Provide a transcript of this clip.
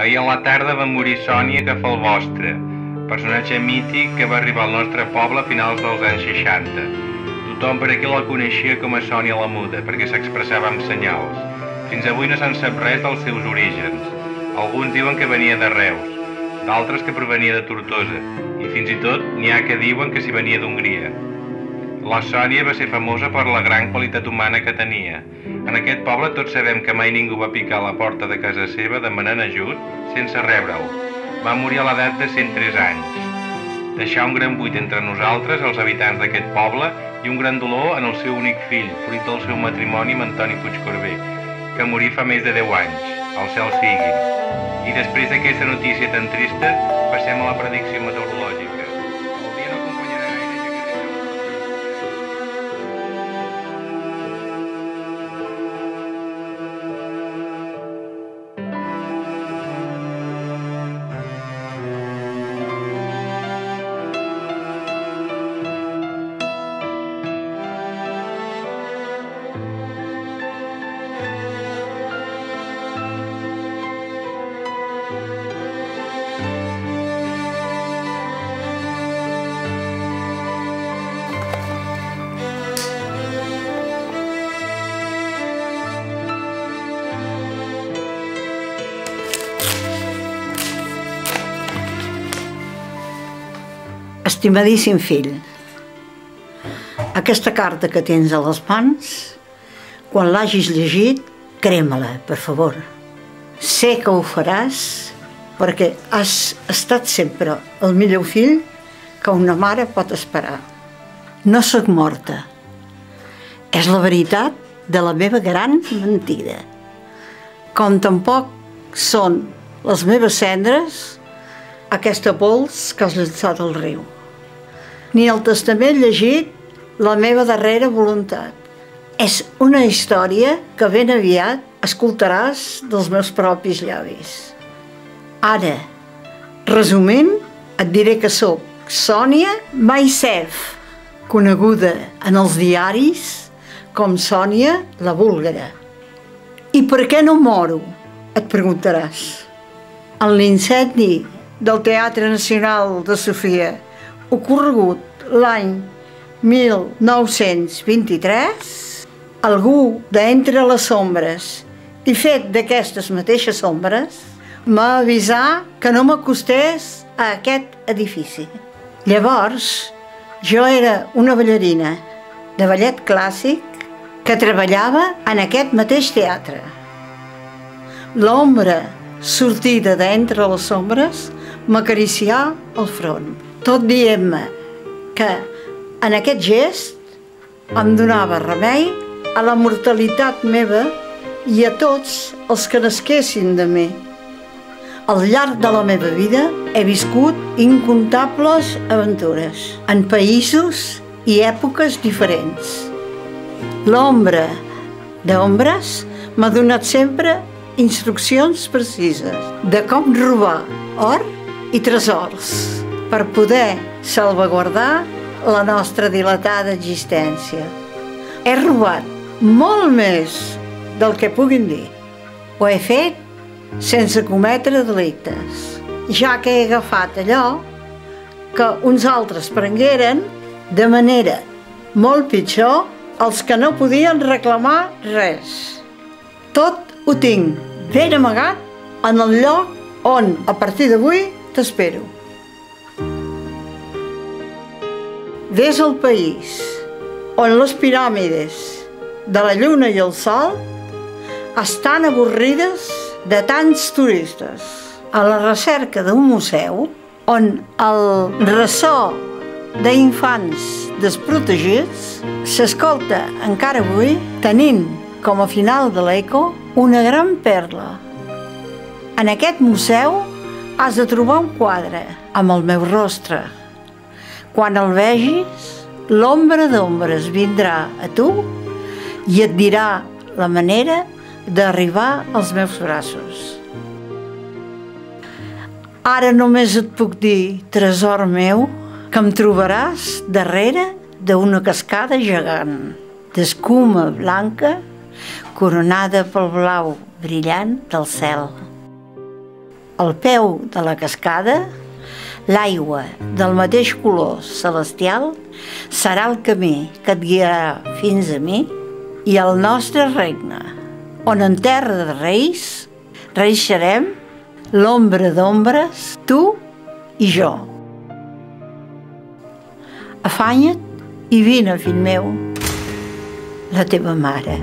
Ahir a la tarda va morir Sònia que fa el vostre, personatge mític que va arribar al nostre poble a finals dels anys 60. Tothom per aquí la coneixia com a Sònia la Muda, perquè s'expressava amb senyals. Fins avui no se'n sap res dels seus orígens. Alguns diuen que venia de Reus, d'altres que provenia de Tortosa, i fins i tot n'hi ha que diuen que s'hi venia d'Hongria. La Sònia va ser famosa per la gran qualitat humana que tenia. En aquest poble tots sabem que mai ningú va picar a la porta de casa seva demanant ajut sense rebre'l. Va morir a l'edat de 103 anys. Deixà un gran buit entre nosaltres, els habitants d'aquest poble, i un gran dolor en el seu únic fill, fruit del seu matrimoni amb Antoni Puigcorbé, que morí fa més de 10 anys, al cel siguin. I després d'aquesta notícia tan trista, passem a la predicció meteorològica. El dia no acompanyarà gaire, ja que Estimadíssim fill, aquesta carta que tens a les mans, quan l'hagis llegit, crema-la, per favor. Sé que ho faràs perquè has estat sempre el millor fill que una mare pot esperar. No sóc morta. És la veritat de la meva gran mentida. Com tampoc són les meves cendres aquesta pols que has llançat al riu. Ni el testament llegit la meva darrera voluntat. És una història que ben aviat escoltaràs dels meus propis llavis. Ara, resumint, et diré que sóc Sònia Maisef, coneguda en els diaris com Sònia la Búlgara. I per què no moro? Et preguntaràs. En l'incendi del Teatre Nacional de Sofia, ocorregut l'any 1923, algú d'entre les ombres i fet d'aquestes mateixes ombres m'ha avisat que no m'acostés a aquest edifici. Llavors, jo era una ballarina de ballet clàssic que treballava en aquest mateix teatre. L'ombra sortida d'entre les ombres m'acaricià el front, tot dient-me que en aquest gest em donava remei a la mortalitat meva i a tots els que nasquessin de mi. Al llarg de la meva vida he viscut incomptables aventures en països i èpoques diferents. L'ombra d'ombres m'ha donat sempre instruccions precises de com robar or i tresors per poder salvaguardar la nostra dilatada existència. He robat molt més del que puguin dir. Ho he fet sense cometre delictes, ja que he agafat allò que uns altres prengueren de manera molt pitjor els que no podien reclamar res. Tot ho tinc ben amagat en el lloc on, a partir d'avui, t'espero. Ves al país on les piràmides de la Lluna i el Sol estan avorrides de tants turistes, a la recerca d'un museu on el ressò d'infants desprotegits s'escolta encara avui, tenint com a final de l'eco una gran perla. En aquest museu has de trobar un quadre amb el meu rostre. Quan el vegis, l'ombra d'ombres vindrà a tu i et dirà la manera d'arribar als meus braços. Ara només et puc dir, tresor meu, que em trobaràs darrere d'una cascada gegant, d'escuma blanca coronada pel blau brillant del cel. Al peu de la cascada, l'aigua del mateix color celestial serà el camí que et guiarà fins a mi i al nostre regne, on en terra de reis reixerem l'ombra d'ombres, tu i jo. Afanya't i vine, fill meu, la teva mare.